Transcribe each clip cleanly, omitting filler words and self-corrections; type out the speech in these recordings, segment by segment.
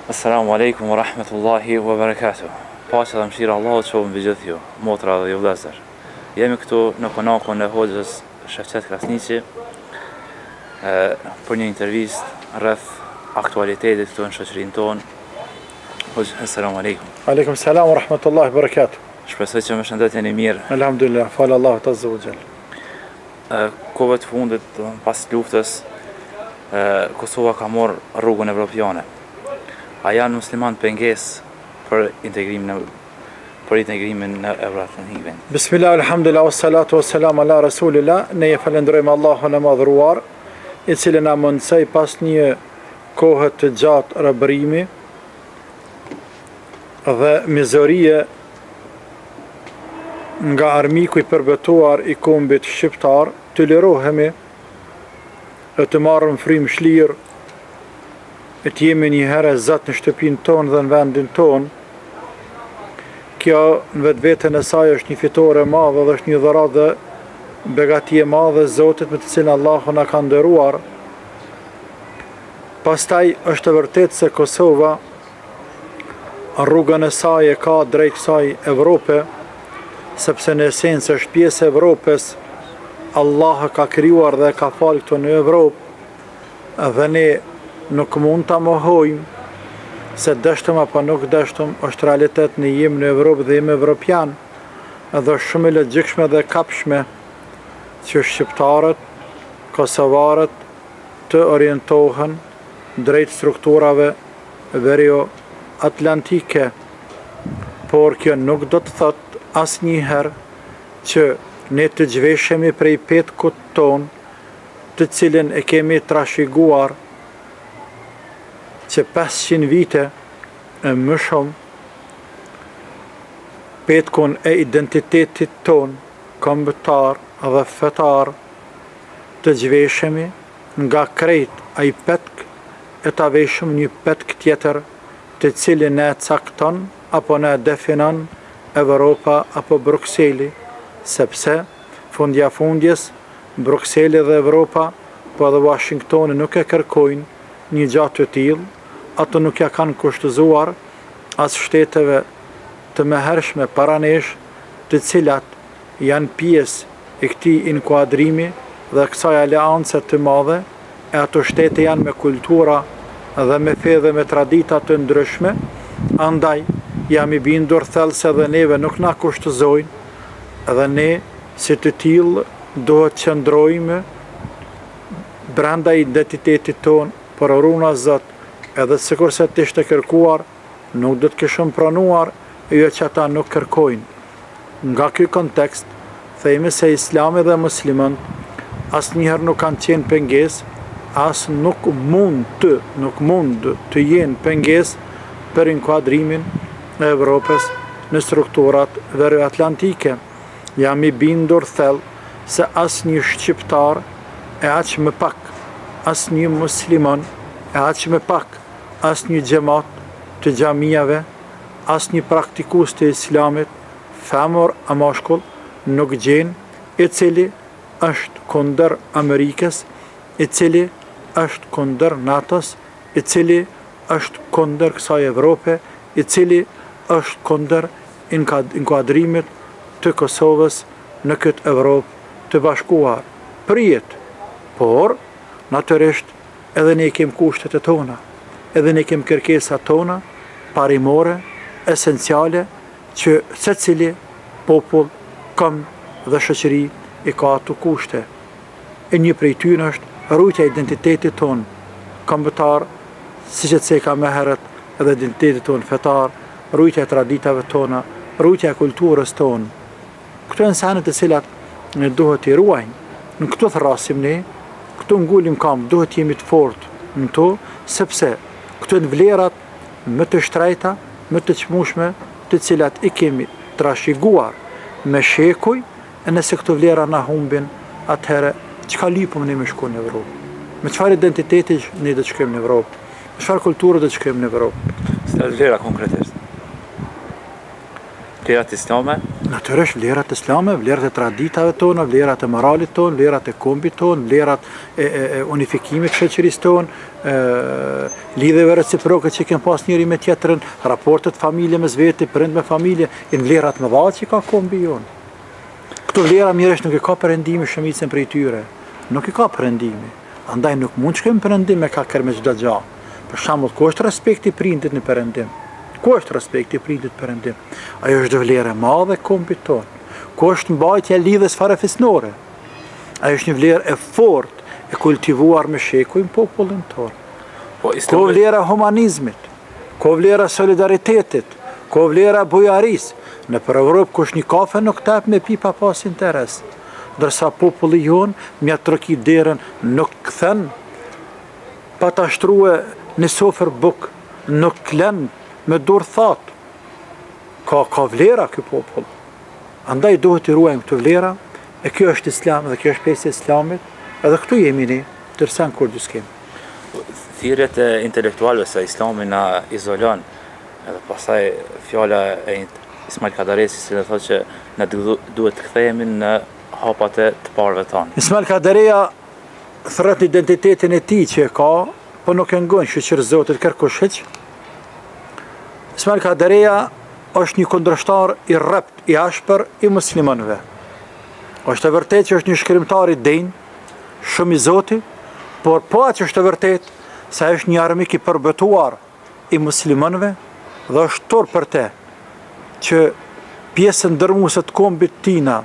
Assalamu alaikum wa rahmatullahi wa barakatuh. Paqja dhe mëshira Allahut qoftë mbi gjithë ju, motra dhe ju vëllezër. Jemi këtu në konakun e Hoxhës Shefqet Krasniqi për një intervistë rreth aktualitetit këtu në shoqërinë tonë. Hoxhë, assalamu alaikum. Aleikum salam wa rahmatullahi wa barakatuh. Shpresoj që më shëndetjeni mirë. Alhamdulillah, falë Allahut azza wa jall. Kohëve të fundit pas luftës, Kosova ka marrë rrugën evropiane. A janë musliman pengesë për integrimin në Euroatlantikën? Bismillah, alhamdulillah, wassalatu wassalamu ala rasulillah. Ne e falenderojmë Allahun e madhëruar, i cili na mundsoi pas një kohe të gjatë rëbërimi dhe mizorie nga armiku i përbetuar i kombit shqiptar, të lirohemi e të marrëm frymë shlirë e të jemi një herë zot në shtëpinë tonë dhe në vendin tonë. Kjo në vetveten e saj është një fitore e madhe dhe është një dhuratë dhe begati e madhe e Zotit me të cilën Allahu na ka nderuar. Pastaj është e vërtetë se Kosova rrugën e saj e ka drejt kësaj Evrope, sepse në esencë është pjesë e Evropës. Allah ka krijuar dhe ka falë këtu në Evropë dhe ne nuk mund ta mohojmë se dështëm apo nuk dështëm është realitet, ne jemi në Evropë dhe jemi evropian, edhe është shumë e logjikshme dhe kapshme që shqiptarët, kosovarët të orientohen drejt strukturave verioatlantike, por kjo nuk do të thotë asnjëherë që ne të zhveshemi prej petkut ton, të cilin e kemi trashëguar që 500 vite e më shumë, petkun e identitetit ton, kombëtar dhe fetar, të zhveshemi nga krejt ai petk e ta veshëm një petk tjetër të cilin ne cakton apo ne definon Evropa apo Brukseli, sepse fundja fundjes Brukseli dhe Evropa po edhe Washingtoni nuk e kërkojnë një gjatë të tillë. Ato nuk ja kanë kushtëzuar as shteteve të mëhershme para nesh, të cilat janë pjesë e këtij inkuadrimi dhe kësaj aleance të madhe, e ato shtete janë me kultura dhe me fe dhe me tradita të ndryshme, andaj jam i bindur thellë se dhe neve nuk na kushtëzojnë dhe ne si të tillë duhet qëndrojmë brenda identitetit ton për runa Zot. Edhe sikur se të ishte kërkuar, nuk do të kishëm pranuar jo që ata nuk kërkojnë. Nga ky kontekst, themi se Islami dhe muslimanët asnjëherë nuk kanë qenë pengesë, as nuk mund të jenë pengesë për inkuadrimin e Evropës në strukturat verioatlantike. Jam i bindur thellë se asnjë shqiptar e aq më pak, asnjë musliman e aq më pak, asnjë xhamat të xhamiave, asnjë praktikues të Islamit, femër a mashkull, nuk gjen i cili është kundër Amerikës, i cili është kundër NATO-s, i cili është kundër kësaj Evrope, i cili është kundër inkuadrimit të Kosovës në këtë Evropë të bashkuar. Prijet, por natyrisht edhe ne kem kushtet e tona, edhe ne kem kërkesat tona parimore, esenciale, që secili popull, kom dhe shoqëri i ka ato kushte. E një prej tyre është rrugja e identitetit ton kombëtar, siç e theka më herët, edhe identitetit ton fetar, rrugja e traditave tona, rrugja e kulturës tonë. Këto janë sene të cilat ne duhet i ruajmë. Në këto thrasim ne, këto ngulim kam, duhet jemi të fortë në to, sepse këto janë vlerat më të shtrejta, më të çmueshme, të cilat i kemi trashëguar me shekuj, e nëse këto vlera na humbin, atëherë çka lipëm ne me shku në Evropë? Me çfarë identiteti ne do të shkojmë në Evropë? Me çfarë kulture do të shkojmë në Evropë? Cilat vlera konkretisht? vlerat islame? Natyrisht vlerat islame, vlerat e traditave tona, vlerat e moralit ton, vlerat e kombit ton, vlerat e unifikimit shoqërisë ton, lidhjeve reciproke që kemi pas njëri me tjetrin, raportet familje mes veti, prind me familje, janë vlerat më dha që ka kombi jon. Këto vlera mirësh nuk e ka perëndimi shumicën prej tyre. Nuk i ka perëndimi. Andaj nuk mund shkojmë perëndim me ka kërme çdo gjë. Për shembull, ku është respekti prindit në perëndim? Ku është respekti prindit në perëndim? Ajo është vlerë e madhe e kombit ton. Ku është mbajtja e lidhjes farefisnore? Ajo është një vlerë e fortë e kultivuar me shekuj në popullin ton. Ku vlera e humanizmit? Ku vlera e solidaritetit? Ku vlera e bujarisë? Në për Evropë kush një kafe nuk tep me pi pa pas interes. Ndërsa populli jon mja troki derën nuk kthen pa ta shtruhe në sofër buk, nuk klen me dur that. Ka vlera ky popull. Andaj duhet i ruajmë këtë vlera, e kjo është islam dhe kjo është pjesë e islamit, edhe këtu jemi ne, tërsa në kur kemi. Thirrjet e intelektualëve se islami na izolon, edhe pastaj fjala e Ismail Kadaresi që thotë që ne duhet të kthehemi në hapat e të parëve tanë. Ismail Kadareja thret identitetin e tij që ka, po nuk e ngon shoqër Zotit kërkush hiç. Ismail Kadareja është një kundërshtar i rrept, i ashpër i muslimanëve. Është e vërtetë që është një shkrimtar i denj, shumë i Zotit, por po aq është e vërtetë se është një armik i përbëtuar i muslimanëve dhe është torë për te që pjesën dërmuese të kombit tina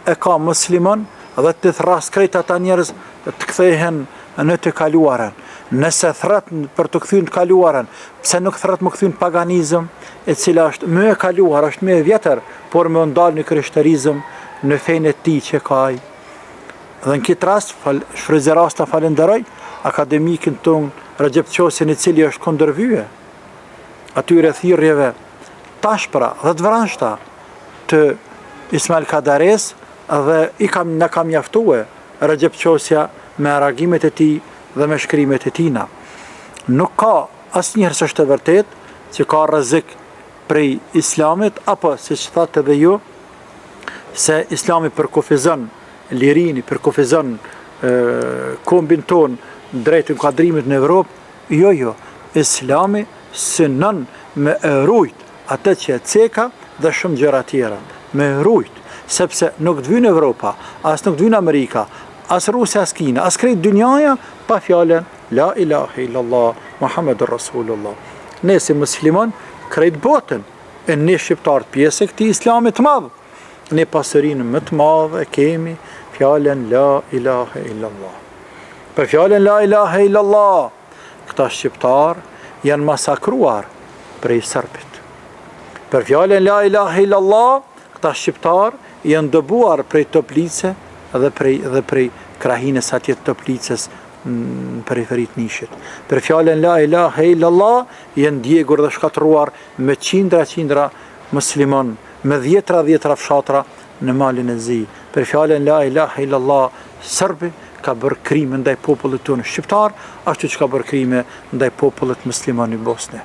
e ka musliman dhe të thras krejt ata njerëz të kthehen në të kaluarën. Nëse thret për të kthyer të kaluarën, pse nuk thret më kthyer në paganizëm, e cila është më e kaluar, është më e vjetër, por më ndal në krishterizëm në fenë e tij që ka ai. Dhe në këtë rast, shfrytëzoj rasta falenderoj akademikin ton Recep Qosin, i cili është kundërvye atyre thirrjeve tashpra dhe të vranshta të Ismail Kadares dhe na kam mjaftue Recep Qosja me reagimet e tij dhe me shkrimet e tina. Nuk ka asnjëherë s'është e vërtet që ka rrezik prej islamit, apo siç thatë edhe ju, se islami përkufizon lirini, përkufizon kombin ton drejt inkuadrimit në Evropë. Jo, islami synon me rujt atë që e ceka dhe shumë gjëra tjera. Me rujt, sepse nuk të vynë Evropa, as nuk të vynë Amerika, as Rusja, as Kina, as krejt dynjaja, pa fjallën La ilahe illallah, Muhammedur Rasulullah. Ne si musliman, krejt botën, e ne shqiptarët pjesë e këtij islamit të madh. Ne pasurinë më të madhe kemi fjallën La ilahe illallah. Për fjallën La ilahe illallah, këta shqiptar janë masakruar prej Serbit. Për fjallën La ilahe illallah, këta shqiptar janë dëbuar prej Toplice dhe prej krahinës atje të Toplicës në periferit Nishit. Për fjallën La ilahe illallah janë djegur dhe shkatruar me qindra musliman, me dhjetra fshatra në malin e zi. Për fjallën La ilahe illallah, Serbi ka bërë krime ndaj popullit tonë shqiptar, ashtu që ka bërë krime ndaj popullit musliman i Bosne.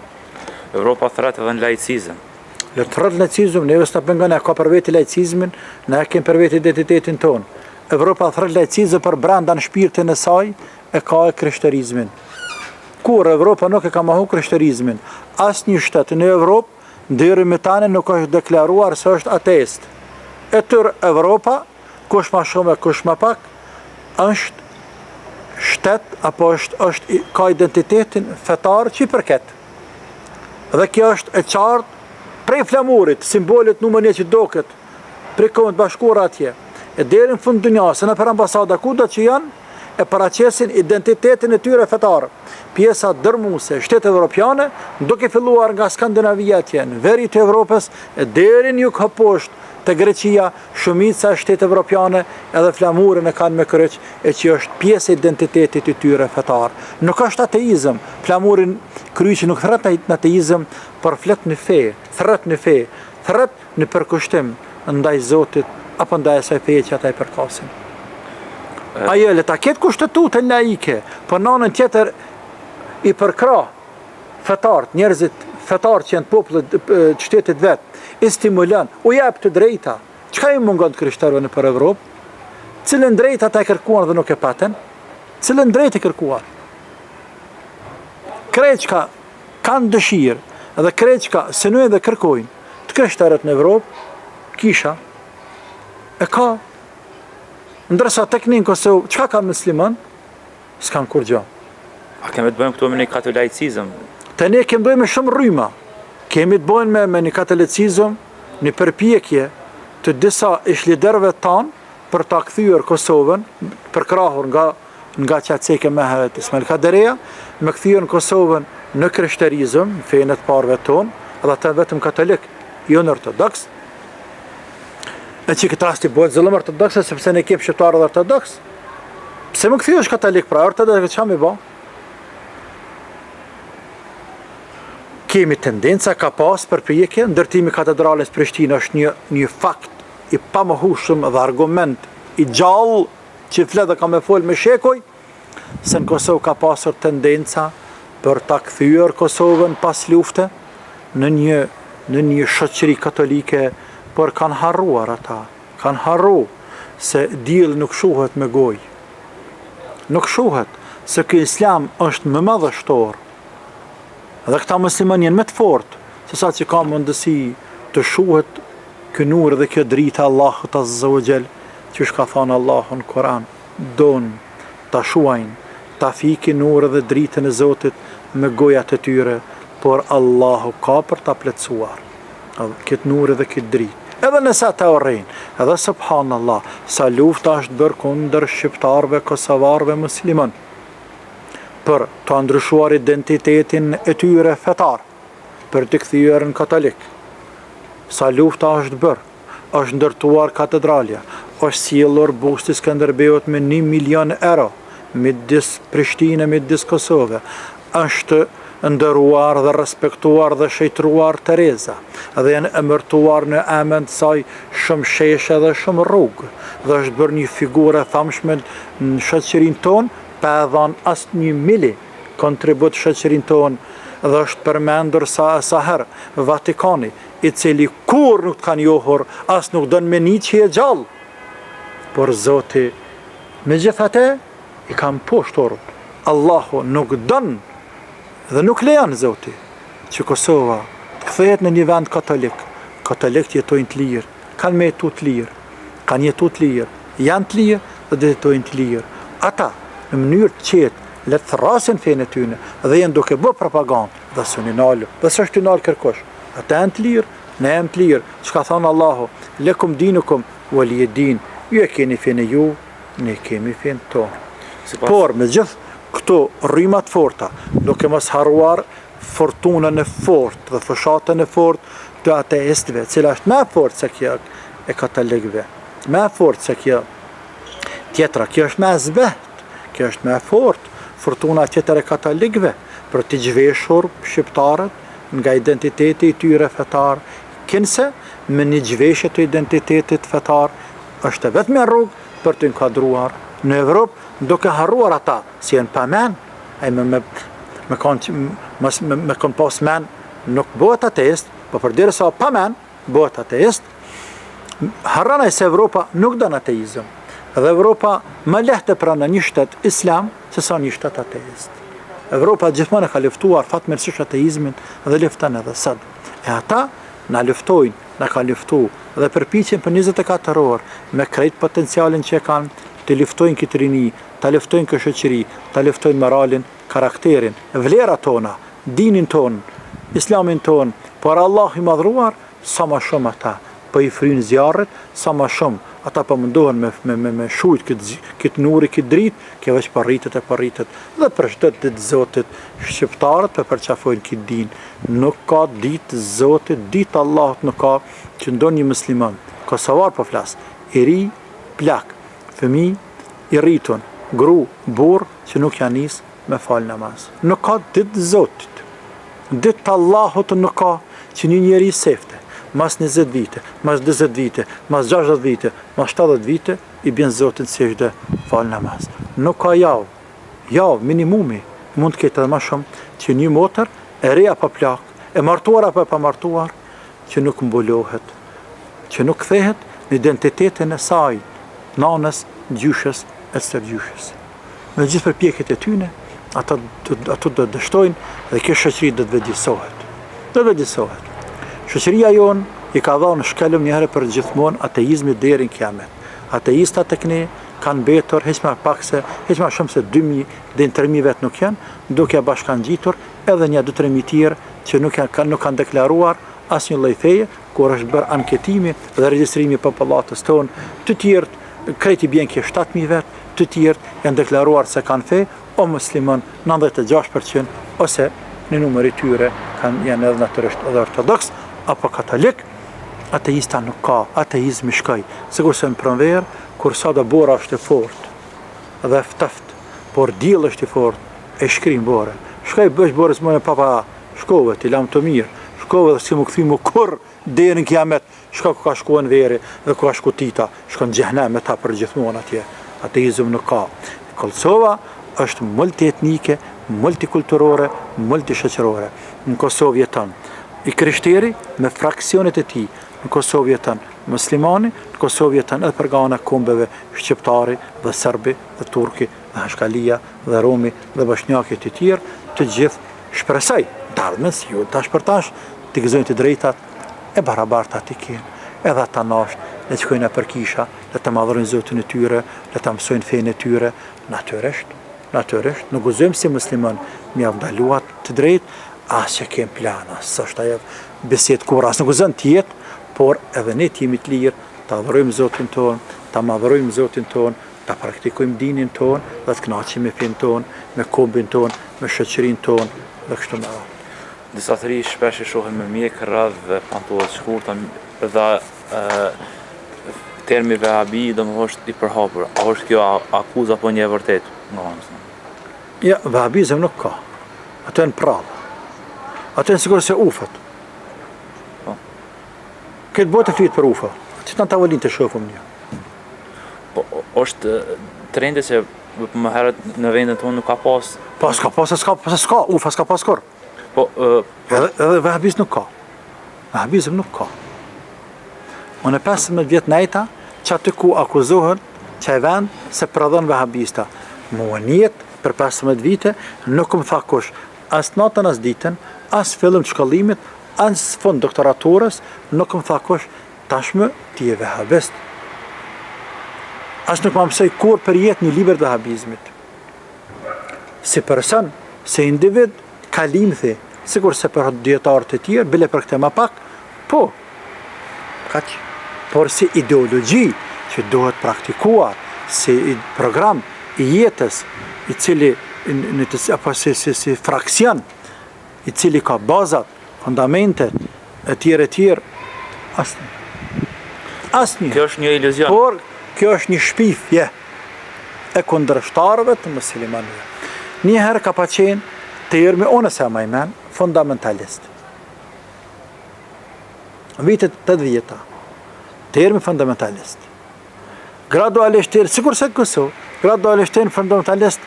Evropa thret edhe në laicizëm. Le të thret laicizëm, neve s'na pengon, ka për veti laicizmin, ne kemi për veti identitetin tonë. Evropa thret laicizëm për brenda në shpirtin e saj, e ka e krishterizmin. Kur Evropa nuk e ka mohu krishterizmin, asnjë shtet në Evropë deri më tani nuk është deklaruar se është ateist. E tërë Evropa, kush më shumë e kush më pak, është shtet apo ka identitetin fetar që i përket. Dhe kjo është e qartë prej flamurit, simbolit numër 1 që doket, prej Kombit Bashkuar atje, e deri në fund dunjas, në për ambasada kudo që janë, e paraqesin identitetin e tyre fetar. Pjesa dërmuese shtetet evropiane, duke filluar nga Skandinavia atje, në veri të Evropës, e deri në jug poshtë te Greqia, shumica e shtetet evropiane edhe flamurin e kanë me kryq, e që është pjesë e identitetit të tyre fetar. Nuk është ateizëm, flamurin kryqi nuk thret në ateizëm, por flet në fe, thret në përkushtim ndaj Zotit apo ndaj asaj feje që ata i përkasin. Ajo le ta ketë kushtetutën laike, por në anën tjetër i përkra fetarët, njerëzit fetarë që janë popullet qytetit vetë, i stimulon, u jep të drejta. Çka i mungon krishterëve në për Evropë? Cilën drejta ata e kërkuan dhe nuk e patën? Cilën drejtë e kërkuan? Krejt çka kanë dëshirë dhe krejt çka synojnë dhe kërkojnë të krishterët në Evropë, kisha e ka. Ndërsa tek në Kosovë, çka ka musliman? S'kan kur gjë. A kemi të bëjmë këtu me një katolicizëm? Të ne kemi bëjmë shumë rryma. Kemi të bëjmë me një katolicizëm, një përpjekje të disa ish-liderëve tanë për ta kthyer Kosovën, për krahur nga qatëseke me heret Ismail Kadereja, me kthyer Kosovën në krishterizëm, në fenë të parëve tonë, edhe ata vetëm katolik, jo në ortodoks. E që këtë rasti bëhet zëllëm ortodokse, sepse ne kemi shqiptarë dhe ortodoks. Pse më kthyesh katolik pra, ortodoks çfarë më bë? Kemi tendenca ka pas përpjekje, ndërtimi i katedrales Prishtinë është një fakt i pamohueshëm dhe argument i gjallë që flet dhe ka me fol me shekuj, se në Kosovë ka pasur tendenca për ta kthyer Kosovën pas lufte në një shoqëri katolike, por kanë harruar ata. Kanë harru se dielli nuk shohet me gojë. Nuk shohet se ky islam është më madhështor. Dhe këta muslimanë janë më të fortë se sa që ka mundësi të shohet ky nur dhe kjo drita Allahut Azza wa Jall, që ka thënë Allahu në Kur'an, don ta shuajnë, ta fikin nur dhe dritën e Zotit me gojat e tyre, por Allahu ka për ta plotësuar këtë nur dhe këtë dritë. Edhe nëse ata urrejnë, edhe subhanallah, sa lufta është bërë kundër shqiptarëve, kosovarëve, musliman, për të ndryshuar identitetin e tyre fetar, për të kthyer në katolik. Sa lufta është bërë, është ndërtuar katedralja, është sjellur busti Skënderbeut me 1 milion euro, midis Prishtinë, midis Kosovë, është ndëruar dhe respektuar dhe shejtruar Tereza, dhe janë emërtuar në emën të saj shumë sheshe dhe shumë rrugë, dhe është bërë një figurë e famshme në shoqërinë tonë, pa e dhënë asë 1 mili kontribut shoqërinë tonë, dhe është përmendur sa herë Vatikani, i cili kur nuk kanë njohur, as nuk dënë me një që e gjallë. Por Zoti, me gjithate, i kam poshtur. Allahu nuk dënë dhe nuk lejon Zoti që Kosova të kthehet në një vend katolik. Katolikët jetojnë të lirë, kanë me jetu të lirë, kanë jetu të lirë, janë të lirë dhe jetojnë të lirë. Ata, në mënyrë të qetë, le të thrasin fenë e tyne dhe janë duke bë propagandë dhe së një nalë, dhe së është të nalë kërkosh. Ata janë të lirë, ne janë të lirë, që ka thonë Allahu, lekum dinukum waliye din, ju e keni fenë ju, ne kemi fenë tonë. Por me gjithë këto rrymat forta, duke mos harruar fortunën e fortë dhe fushatën e fortë të ateistëve, cila është më fortë se kjo e katolikëve, më fortë se kjo tjetra, kjo është më zbehtë, kjo është më fortë, fortuna tjetër e katolikëve, për të zhveshur shqiptarët nga identiteti i tyre fetar, kinse me një zhveshje të identitetit fetar është vetëm një rrugë për të inkuadruar në Evropë, duke harruar ata si janë pa men, me kon pas men nuk bëhet ateist, po përderisa pa men bëhet ateist. Harrana se Evropa nuk don ateizëm, dhe Evropa më lehtë pranon një shtet islam se sa një shtet ateist. Evropa gjithmonë ka luftuar fatmirësisht ateizmin dhe lufton edhe sot. E ata na luftojnë, na kanë luftuar dhe përpiqen për 24 orë me krejt potencialin që kanë të luftojnë këtë rini, të luftojnë këtë shoqëri, të luftojnë moralin, karakterin, vlerat tona, dinin ton, islamin ton, por Allah i madhruar, sa ma shumë ata, për i frynë zjarët, sa ma shumë ata për mundohen me shujt këtë nuri, këtë dritë, kjo veç përrritet, dhe për shtetë ditë Zotit, shqiptarët për përqafojnë këtë din. Nuk ka ditë Zotit, ditë Allahut nuk ka, që ndonë një musliman, kosovar për flasë, i ri, plak, fëmi, i rritun, gru, burr, që nuk janë nisë me falë namaz. Nuk ka ditë Zotit. Ditë Allahut nuk ka që një njeri sefte, mas 20 vite, mas 20 vite, mas 60 vite, mas 70 vite, i bjen Zotin sejdë falë namaz. Nuk ka javë minimumi, mund të ketë edhe ma shumë, që një motër e re apo plak, e martuar apo e pamartuar, që nuk mbulohet, që nuk kthehet në identitetin e saj, nanës, gjyshës e stërgjyshës. Me gjithë përpjekjet e tyne, ato do të dështojnë dhe kjo shoqëri do të vëdjësohet. Do të vëdjësohet. Shoqëria jonë i ka dhënë shkelëm një herë për gjithmonë ateizmit deri në kiamet. Ateistat tek ne kanë mbetur hiç më shumë se 2000 deri në 3000 vet nuk janë, duke bashkangjitur edhe një 2-3 tjerë që nuk kanë deklaruar asnjë lloj feje, kur është bërë anketimi dhe regjistrimi i popullatës tonë, të tjerë krejt i bjen kjo 7000 vet, të tjerë janë deklaruar se kanë fe, o musliman 96% ose në numër i tyre janë edhe natyrisht edhe ortodoks apo katolik. Ateista nuk ka, ateizmi shkoj. Sigur se në pranverë, kur sa do bora është e fort dhe ftëft, por diell është i fort, e shkrim bore. Shkoj bësh borës më e papa, shkove, ti lam të mirë, shkove dhe si më këthy më kur deri në kiamet, shko ku ka shkuar në veri dhe ku ka shku tita, shko në xhehenem me ta për gjithmonë atje. Ateizm nuk ka. Kosova është multietnike, multikulturore, multishoqërore. Në Kosovë jeton i krishteri me fraksionet e tij. Në Kosovë jeton muslimani, në Kosovë jeton edhe përgana kombeve shqiptari dhe serbi dhe turki dhe hashkalia dhe romi dhe bosnjakët e tjerë, të gjithë shpresoj dardhmës ju tash për tash të gëzojnë të drejtat e barabarta të kenë, edhe ata nashtë, le të shkojnë për kisha, le të madhërojnë Zotin e tyre, le të mësojnë fenë e tyre, natyrisht, nuk gëzojmë si musliman, mi avdaluat të drejt, as që kemë plana, së është ajo beset kur, as nuk gëzën tjetë, por edhe ne t'jemi të lirë, të adhërojmë Zotin tonë, të madhërojmë Zotin tonë, të praktikojmë dinin tonë, dhe të knaqim me fenë tonë, me kombin tonë, me shoqërinë tonë, dhe kështu me radhë. Disa të ri shpesh e shohin me mjekë rrëdh pantollat të shkurta dhe termi vehabi do më është i përhapur. A është kjo akuzë apo një e vërtet? Ja, vehabizëm nuk ka. Ato e në prallë. Ato e në sigur se ufët. Këtë botë e flitë për ufa. Që të në tavolin të shofëm një. Po, është trendi që më herët në vendin tonë nuk ka pas... Pas ka, ufa s'ka pas kur. Po, edhe vehabizm nuk ka. Vehabizm nuk ka. Unë e 15 vjetë nejta, që aty ku akuzohen që e vend se prodhon vehabista. Mua njetë për 15 vite, nuk më tha kush, as natën as ditën, as fillim të shkollimit, as fund doktoraturës, nuk më tha kush, tashmë ti je vehabist. As nuk më mësoj kur për jetë një liber vehabizmit. Si person, si individ, kalim the, sigur se për djetarët e tjerë, bile për këte ma pak, po, kaq. Por si ideologji që duhet praktikuar, si program i jetës, i cili, apo si fraksion, i cili ka bazat, fundamentet, e tjerë, asnjë. Kjo është një iluzion. Por, kjo është një shpifje e kundërshtarëve të muslimanëve. Njëherë ka pa qenë termi, unë se ma imen, fundamentalist. Vitet 80-ta. Termi fundamentalist. Gradualisht termi, sikur se këso, gradualisht termi fundamentalist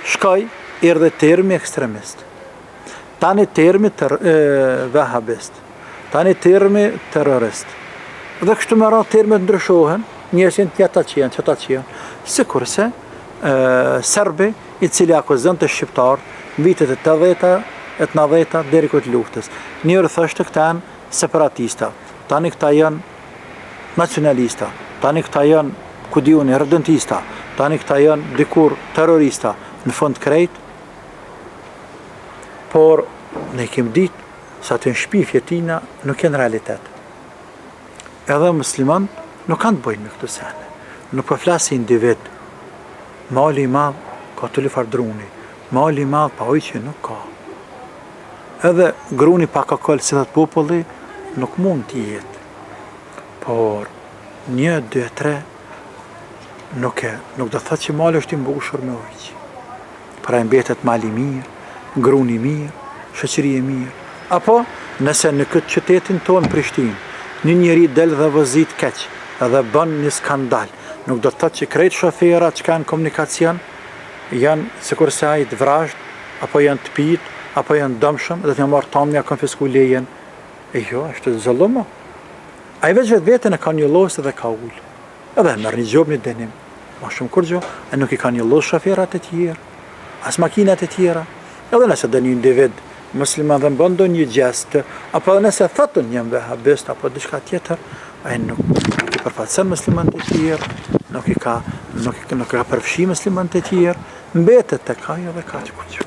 shkoj, erdhe termi ekstremist. Tani termi vehabist. Tani termi terrorist. Dhe kështu me ra termi të ndryshohen, njësin tjata që janë. Sikur se serbi, i cili akuzën të shqiptar, në vitet e 80-ta, e 90-ta, deri këtë luftës. Njërë thështë këta janë separatista, tani këta janë nacionalista, tani këta janë, ku diuni, redentista, tani këta janë dikur terrorista, në fund krejt, por ne kemë ditë sa të në shpifje tina nuk jenë realitet. Edhe musliman nuk kanë të bojnë me këtë sene. Nuk po flasi individ. Mali i madh ka të lifar druni. Mali i madh pa oj që nuk ka. Edhe gruni pa ka kollë si dhe të populli nuk mund t'i jetë. Por 1, 2, 3 nuk do thëtë që mali është i mbushur me ujqë. Pra mbetet mali mirë, gruni mirë, shoqëri e mirë. Apo nëse në këtë qytetin tonë Prishtinë, një njeri del dhe vëzit keq edhe bën një skandal, nuk do thëtë që krejt shoferat që kanë komunikacion janë sikur se ajt vrasht, apo janë të pit, apo janë dëmshëm dhe t'ja marrë tamë mja konfisku lejen. E jo, është zëlluma. A i veç vetën e ka një losë dhe ka ullë. Edhe merr një gjobë një denim. Ma shumë kur gjo, e nuk i ka një losë shoferat e tjerë, as makinat e tjera. Edhe nëse dhe një individ musliman dhe mbën do një gjest, apo nëse thëtën një vehabist apo diçka tjetër, ai nuk i përfaqëson musliman të tjerë, nuk i ka përfshi musliman të tjerë, mbetet tek ajo dhe ka që kur gjo.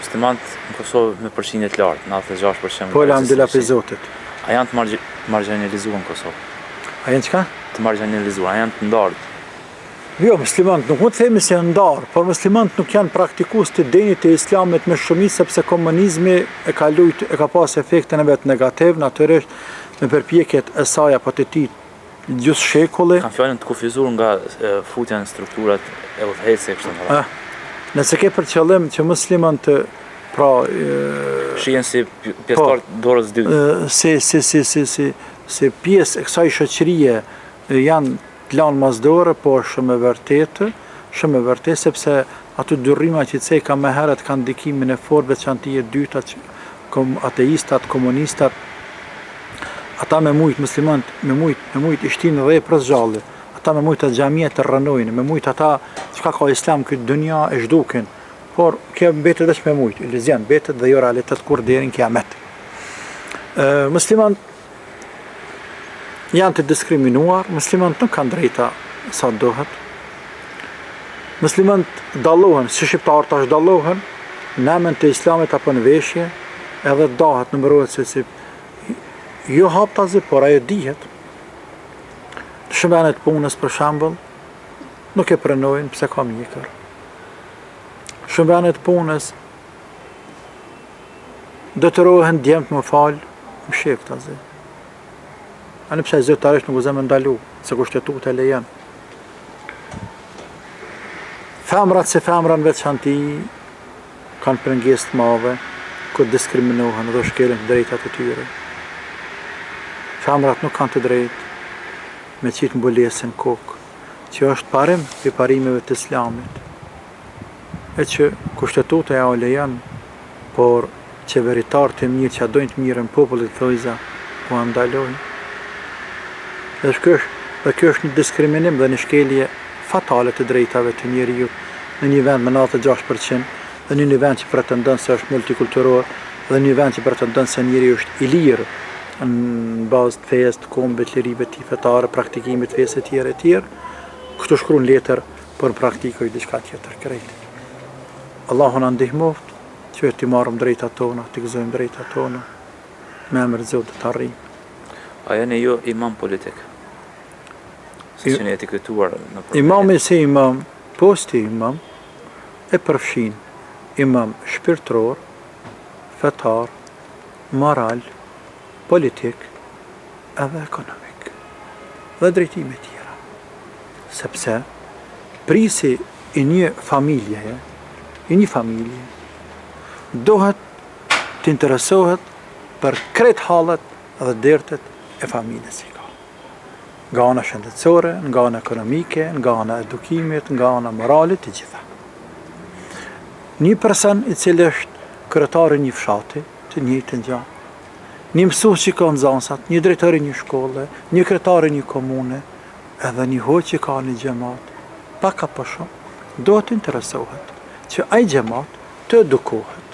Muslimanët në Kosovë me përqindje të lartë, 96%. Po alhamdulillah për Zotit. A janë të marginalizuar në Kosovë? A janë çka? Të marginalizuar, a janë të ndarë? Jo, muslimanët nuk mund të themi se janë ndarë, por muslimanët nuk janë praktikues të dinit e islamit me shumicë, sepse komunizmi e ka pas efektin e vet negativ, natyrisht me përpjekjet e saj apo të tij gjysmë shekulli. Kanë fjalën të kufizuar nga futja në strukturat e udhëhecëse kështu më radh. Nëse ke për qëllim që muslimanët shihen si pjesëtar të dorës dytë. Si pjesë e kësaj shoqërie janë plan masdore, po shumë e vërtetë, sepse ato dyrrima që i ka më herët kanë ndikimin e fortë veçanti e dyta, ateistat, komunistat, ata me mujt muslimanët, me mujt i shtinë dhe pros zhalli, ata me mujt atë xhamia të rënojnë, me mujt ata çka ka islam këtë dunja e zhdukin, por kjo mbetet vetëm me mujt, iluzion mbetet dhe jo realitet kur deri në kiamet. Muslimanët janë të diskriminuar, muslimanët nuk kanë drejta sa dohet. Muslimanët dallohen, si shqiptarët tash dallohen, në emën të islamit apo në veshje, edhe dahet numërohet se si jo haptazi, por ajo dihet. Shumë anë të punës për shembull, nuk e pranojnë pse ka mjekër. Shumë anë të punës detyrohen djemt më fal, më sheftazi. Ani pse zyrtarisht nuk u zemë ndalu, se kushtetuta e lejon. Femrat se femra në veçanti kanë pengesë të mëdha, ku diskriminohen dhe shkelin drejtat e tyre. Femrat nuk kanë të drejtë me qitë mbulesën kokë, që është parim i parimeve të islamit. E që kushtetuta ja o lejon, por qeveritarët e mirë që dojnë të mirën popullit thojza, u andalojnë. Dhe kjo është një diskriminim dhe një shkelje fatale të drejtave të njeriut në një vend me 96%, dhe një vend që pretendon se është multikulturor, dhe një vend që pretendon se njeri është i lirë në bazë të fesë, të kombit, lirive të fetare, praktikimit të fesë e tjerë. Këtu shkruan letër, por praktikoj diçka tjetër krejt. Allahu na ndihmoft që të marrim drejtat tona, të gëzojmë drejtat tona, me emër të Zotit të arrijmë. A janë jo imam politik? Se që në etiketuar në problem. Imami si imam, posti imam, e përfshin imam shpirtëror, fetar, moral, politik, edhe ekonomik, dhe drejtime tjera. Sepse, prisi i një familje, dohet të interesohet për krejt halët dhe dertet e familjes i ka. Nga ana shëndetësore, nga ana ekonomike, nga ana edukimit, nga ana moralit, të gjitha. Një person i cili është kryetari një fshati, të njëjtën gjë, një mësues që ka nxënësat, një drejtori një shkolle, një kryetari një komune, edhe një hoqë që ka një xhamat, pak apo shumë, do të interesohet që ai xhamat të edukohet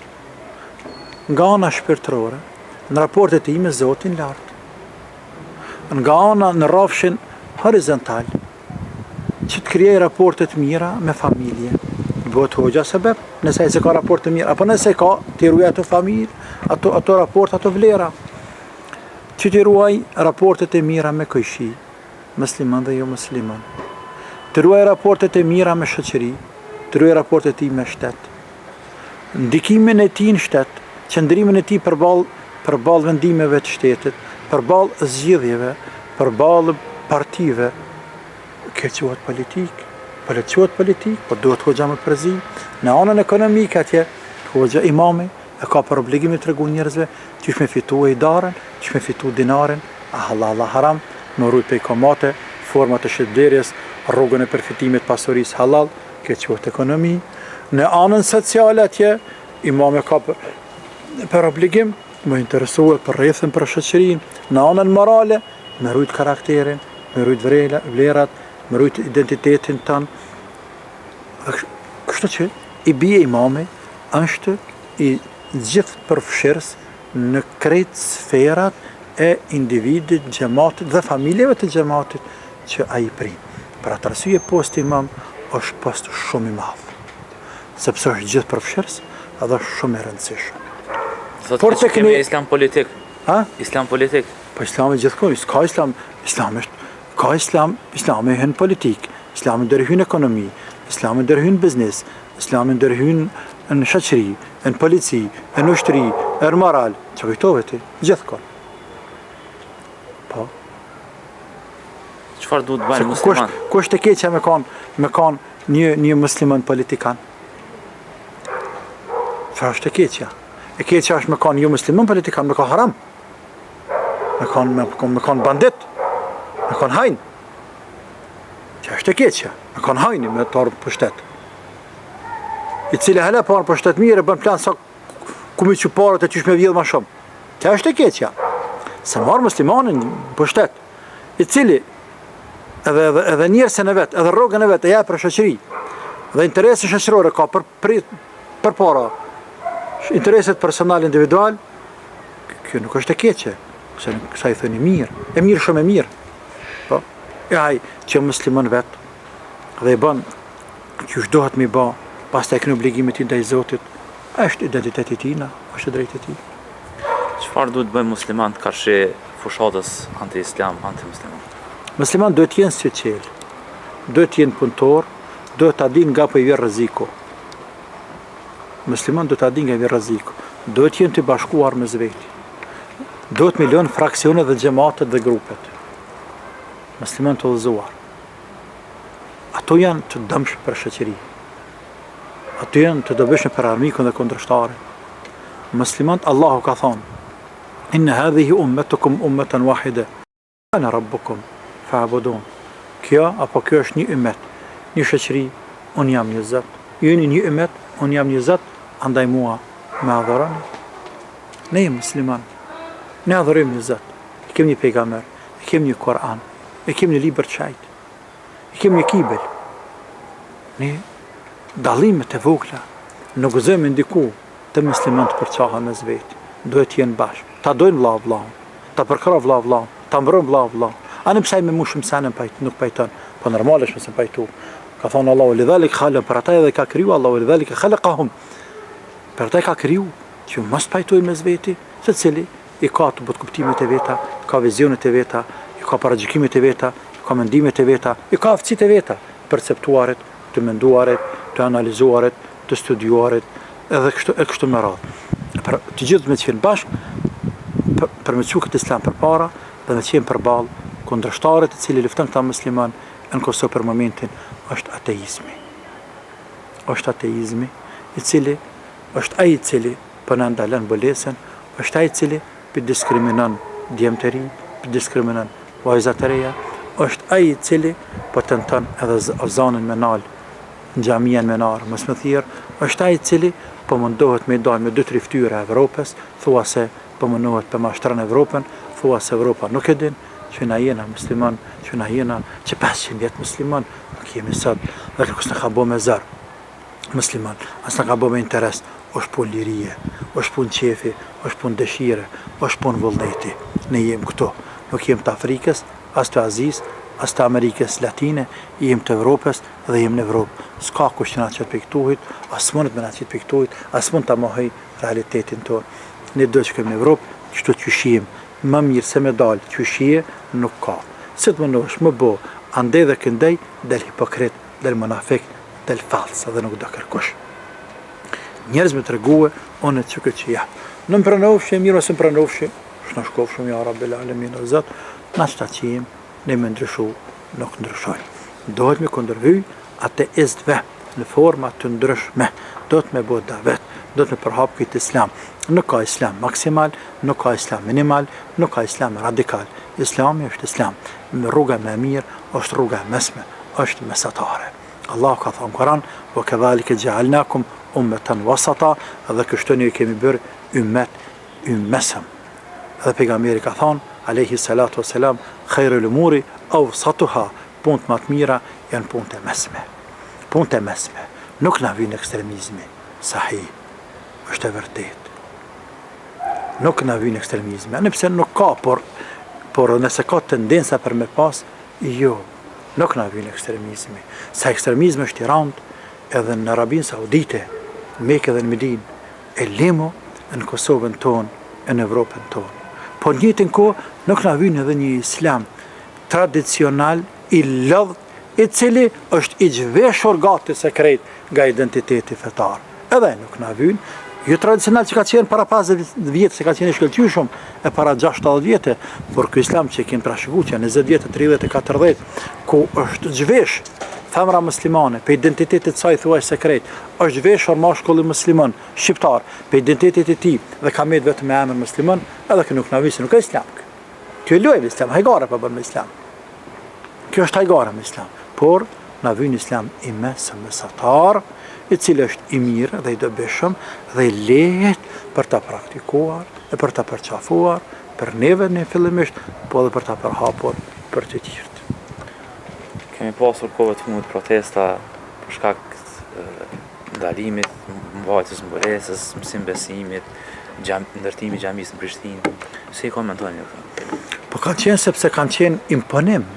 nga ana shpirtërore, në raportet e ime Zotin lartë, nga ana në rrafshin horizontal, që të krijoj raportet mira me familje. Bëhet hoxha sebeb, nëse ai se ka raporte mira, apo nëse ka të ruaj ato familje, ato raport, ato vlera. Që të ruaj raportet e mira me kojshi, musliman dhe jo musliman. Të ruaj raportet e mira me shoqëri, të ruaj raportet e tij me shtet. Ndikimin e tij në shtet, qëndrimin e tij përballë vendimeve të shtetit, përballë zgjedhjeve, përballë partive, kjo quhet politik. Po duhet hoxha me përzi. Në anën ekonomike atje, hoxha imami e ka për obligimin të rregull njerëzve, qysh me fitu e idaren, qysh me fitu dinarin, a halal a haram, me rujt pej komate, format e shitblerjes, rrugën e përfitimit pasurisë halal, kjo quhet ekonomi. Në anën sociale atje, imami ka për obligim më interesuar për rrethën, për shoqërinë, në anën morale, me rujt karakterin, me rujt vlerat, me rujt identitetin tanë. Kështu që i bie imami është i gjithë përfshirës në krejt sferat e individit, gjematit dhe familjeve të gjematit që a i prim. Për atë arsye posti imam është post shumë i madh, sepse është gjithë përfshirës edhe është shumë i rëndësishëm. Por tek kemi islam politik. Ha? Islam politik. Po islami gjithkohë, ka islam, islami hyn politik, islami ndërhyn ekonomi, islami ndërhyn biznes, islami ndërhyn në shoqëri, në polici, në ushtri, në moral, që kujtove ti, gjithkohë. Po. Çfarë duhet bëjnë musliman? Ku është e keqja me kanë një musliman politikan? Çfarë është e keqja? E keqja është me kanë një musliman politikan, me kanë haram. Me kanë bandit, me kanë hajn. Që është e keqja, me kanë hajni me të arë pushtet. I cili hele parë pushtet mirë, bën plan sa ku mi që parët e qysh me vjedhë ma shumë. Që është e keqja. Se marë muslimanin pushtet, i cili edhe njerësën e vetë, edhe rrogën e vetë, e ja për shoqëri, dhe interesën shoqërore ka për para, intereset personal individual, kjo nuk është e keqe. Sa i thëni mirë, shumë e mirë. Po, e aj që musliman vetë, dhe i bën që është dohet mi ba, pas të e kënë obligimit i ndaj Zotit, është identiteti tina, është drejtë ti. Çfarë duhet bëjmë musliman të karshi fushatës anti-islam, anti-musliman? Musliman duhet jenë si qelë, duhet jenë punëtor, duhet të adin nga për i vjerë rëziko. Musliman duhet të adin nga i vjerë rëziko, duhet jenë të bashkuar me zveti. Duhet me lënë fraksionet dhe gjematet dhe grupet. Musliman të udhëzuar. Ato janë të dëmshme për shoqëri. Ato janë të dobishme për armikun dhe kundërshtarin. Muslimant Allahu ka thonë: "Inna hadhihi ummatukum ummatan wahida. Ana rabbukum fa'budun." Kjo është një ummet, një shoqëri, unë jam një Zot. Ju jeni një ummet, unë jam një Zot, andaj mua me adhuroni. Ne jemi musliman. Ne adhurojmë një Zot, e kemi një pejgamber, e kemi një Kur'an, e kemi një libër të shajt, e kemi një kibel. Ne dallimet e vogla nuk gëzojmë ndiku të musliman të përçahen me zveti. Duhet jenë bashkë. Ta dojnë vlla, ta përkra vlla, ta mbrojnë vlla. A në psaj me mu shumë sanë nuk pajton, po normal është mëse pajtu. Ka thonë Allahu lidhalik khalaq, për ata edhe ka kriju Allahu lidhalik khalaqahum. Për ata ka kriju që mos pajtojnë me zveti, se cili i ka të kuptimet e veta, ka vizionet e veta, i ka paragjikimet e veta, i ka mendimet e veta, i ka aftësitë e veta, perceptuaret, të menduaret, të analizuaret, të studiuaret, edhe kështu me radhë. Të gjithë me të qenë bashkë, për me të qukët islam për para, dhe me të qenë përballë kundërshtarët i cili lufton këta musliman në Kosovë për momentin, është ateizmi. Është ateizmi, i cili është ai i cili po na ndalon bolesën, është ai i cili për diskriminon djemë të ri, për diskriminon vajzat të reja, është ai i cili po tenton edhe azanën me nal, në xhamien me nar, mos më thirr, është ai i cili po mundohet me dalë me dy tri fytyra e Evropës, thua se po mundohet për mashtron Evropën, thua se Evropa nuk e din, që na jena musliman, që na jena që 500 vjet musliman, nuk jemi sot, dhe kërkës në ka bo me zër, musliman, as në ka bo me interes, është pun lirie, është pun qefi, është pun dëshire, është pun vullneti. Ne jem këto, nuk jem të Afrikës, as të Azis, as të Amerikës Latine, jem të Evropës dhe jem në Evropë. S'ka kush që na qëtë piktuhit, as mund me na qëtë piktuhit, as mund të mohoj realitetin tonë. Ne do që kemë në Evropë, qëto që shiem, më mirë se me dalë, që shie, nuk ka. Se të më nësh më bo, andej dhe këndej, del hipokrit, del monafik, del falsa dhe nuk do kërkush. Njerëz me të reguë, onë të që që japë. Në më pranofshë, mirë ose më pranofshë, shë në shkofshëm, ja Rabbil Alamin o Zot, na që ta qimë, ne me ndryshu, nuk ndryshojnë. Dohet me këndërhyj, ateistëve, në forma të ndryshme, do të me bo davet, do të me përhap këtë islam. Nuk ka islam maksimal, nuk ka islam minimal, nuk ka islam radikal. Islami është islam. Rruga me mirë, është rruga mesme, është mesatare. Allahu ka thënë Kur'an, wa kadhalika ja'alnakum ummatan wasata, dhe kështu ne kemi bërë ummesëm. Dhe pejgamberi ka thënë alayhi salatu wassalam, khairul umuri awsatuha, punë më të mira janë punët e mesme. Punët e mesme. Nuk na vjen ekstremizmi. Sahih. Është e vërtet. Nuk na vjen ekstremizmi. Nëse nuk ka, por nëse ka tendenca për me pas, jo. Nuk na vjen ekstremizmi. Sa ekstremizmi është i rand edhe në Arabinë Saudite, në Mekë dhe në Medinë, e lemo në Kosovën tonë, e në Evropën tonë. Po në njëjtën kohë nuk na vjen edhe një islam tradicional i lodh, i cili është i zhveshur gati sekret nga identiteti fetar. Edhe nuk na vjen, jo tradicional që ka qenë para 50 vjetë, se ka qenë i shkëlqyeshëm, e para 60 vjetë, por ky islam që kemi parashikuar që 20 vjetë, 30 e 40, ku është zhvesh femra muslimane, për identitetit saj thuaj sekret, është zhveshur mashkulli musliman, shqiptar, për identitetit e tij dhe ka met vetëm me emër musliman, edhe kë nuk na vjen, nuk ka islam. Kjo e lojë islam, hajgare pa bën me islam. Kjo është hajgare me islam, por na vjen islam i mesëm, mesatar, i cili është i mirë dhe i dobishëm dhe i lehtë për ta praktikuar dhe për ta përqafuar për neve në fillimisht, po edhe për ta përhapur për të tjerët. Kemi pasur kohë të fundit protesta për shkak ndalimit, mbajtjes mbulesës, mësim besimit, ndërtimi i xhamisë në Prishtinë. Si e komentoni këtë? Po kanë qenë sepse kanë qenë imponim,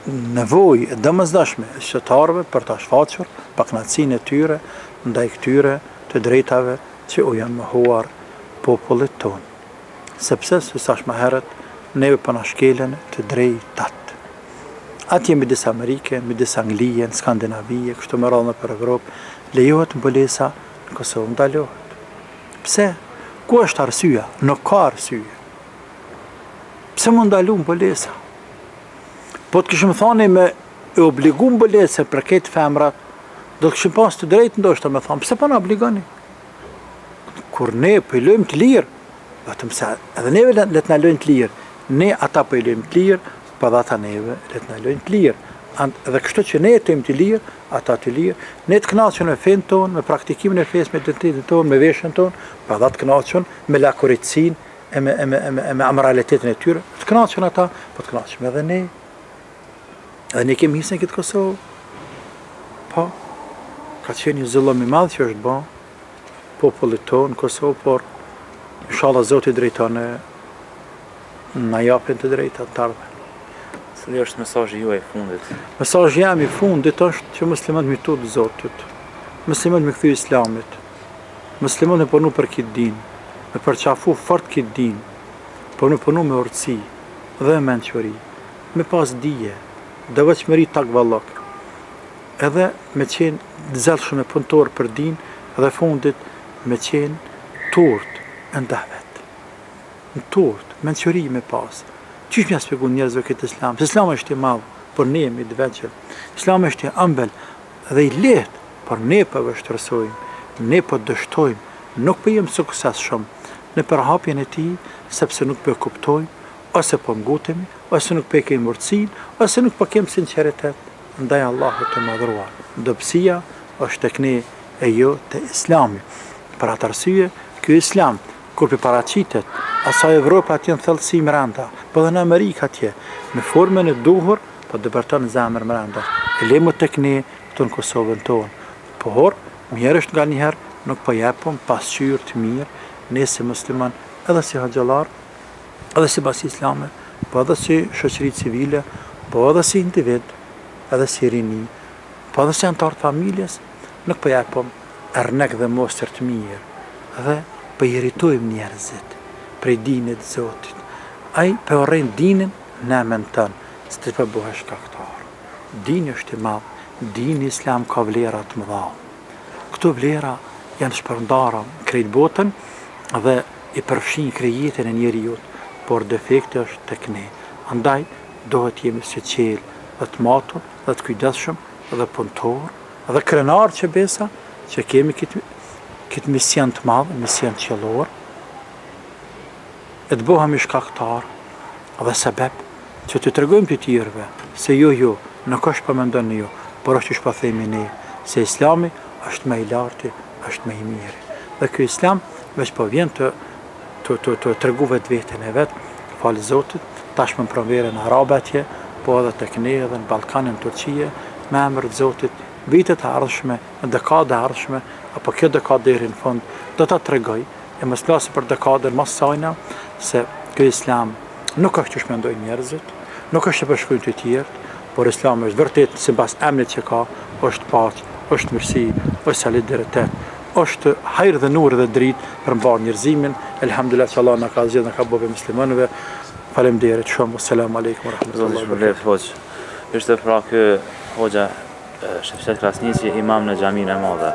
nevojë e domosdoshme e shqiptarëve për ta shfaqur pakënaqësinë e tyre ndaj këtyre të drejtave që u janë mohuar popullit tonë. Sepse, si thash më herët, neve po na shkelen të drejtat. Atje midis Amerike, midis Anglije, në Skandinavie, kështu me radhë për Evropë, lejohet mbulesa, në Kosovë ndalohet. Pse? Ku është arsyeja? Nuk ka arsye. Pse më ndalu mbulesa? Po të kishim thani me e obligu mbulesë për këtë femrat, do të kishim pas të drejtë ndoshta me thonë, pse po na obligoni? Kur ne po i lojmë të lirë, vetëm se edhe neve le të na lojnë të lirë, ne ata po i lojmë të lirë, po edhe ata neve le të na lojnë të lirë. Dhe kështu që ne jetojmë të lirë, ata të lirë, ne të kënaqur me fen tonë, me praktikimin e fesë, me identitetin tonë, me veshjen tonë, po edhe të kënaqur me lakuritësinë me amoralitetin e tyre, të kënaqur ata, po të kënaqur edhe ne. Edhe ne kemi hisën këtë Kosovë. Po, ka qenë një zullum i madh që është bën popullit tonë në Kosovë, por inshallah Zoti drejton na japin të drejtat të ardhmen. Cili është mesazhi juaj i fundit? Mesazhi jam i fundit është që muslimanët me tutje Zotit, muslimanët me kthy islamit, muslimanët me punu për këtë din, me përqafu fort këtë din, por me punu me urtësi dhe me mençuri, me pas dije, devotshmëri takvallok, edhe me qenë zellshëm e punëtor për din, dhe fundit me qenë turt e ndavet. Në turt, mençuri me pas. Qysh mja spjegu njerëzve këtë islam? Se islam është i madh, por ne jemi të veçër. Islam është i ëmbël dhe i lehtë, por ne po vështirësojmë, ne po dështojmë, nuk po jemi suksesshëm në përhapjen e tij, sepse nuk po kuptojmë, ose po ngutemi, ose nuk po kemi urtësinë, ose nuk po kemi sinqeritet ndaj Allahut të madhruar. Dobësia është tek ne e jo te Islami. Për atë arsye, ky islam kur për paraqitet, asaj Evropa atje në thellësi mrenda, po dhe në Amerikë atje, me formën e duhur, po dëbërton zemër mrenda. E lemo tek ne këtu në Kosovën tonë. Por, mirë është nga njëherë, nuk po japëm pasqyrë të mirë, ne si musliman, edhe si haxhallar, edhe si basi islame, po edhe si shoqëri civile, po edhe si individ, edhe si rini, po edhe si antar të familjes, nuk po japëm ernek dhe mostër të mirë, dhe po i irritojmë njerëzit prej dinit Zotit. Ai po urren dinin në emën tonë, se të po bëhesh shkaktar. Dini është i madh, dini islam ka vlera të mëdha. Këto vlera janë shpërndara në krejt botën dhe i përfshin krijetën e njeriut, por defekti është tek ne. Andaj dohet jemi seqel dhe të matur dhe të kujdesshëm dhe punëtor dhe krenar që besa që kemi këtë mision të madh, mision qellor, e të bëhemi shkaktar dhe sebeb që të tregojmë të tjerëve se jo, nuk është po mendoni ju, por është që po themi ne. se Islami është më i larti, është më i miri. Dhe ky Islam veç po vjen të tregu vetën e vet, falë Zotit, tashmë pranverën arabe atje, po edhe tek ne edhe në Ballkanin, Turqie, me emër të Zotit, vitet e ardhshme, dekada e ardhshme, apo kjo dekadë deri në fund, do ta tregoj, e mos flas për dekadën mas sajna, se ky Islam nuk është që shmendojnë njerëzit, nuk është që përshkruajnë të tjerë, por Islami është vërtet sipas emrit që ka, është paqë, është mirësi, është solidaritet, është hajër dhe nur dhe dritë për mbar njerëzimin. Elhamdulillah që Allah na ka zgjedhur, na ka bërë muslimanëve. Faleminderit shumë. Selam aleikum wa rahmatullahi wa barakatuh. Ishte pra ky hoxha Shefqet Krasniqi, imam në xhaminë e madhe.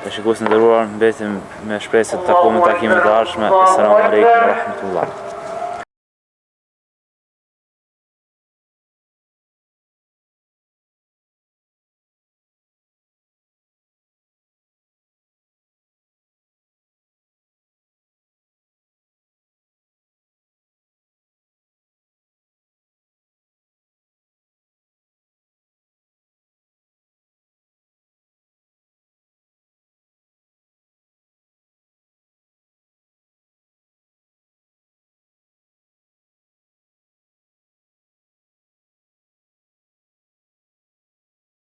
E shikues të nderuar, mbetim me shpresë të takojmë në takimet e ardhshme. Assalamu aleikum wa rahmatullah.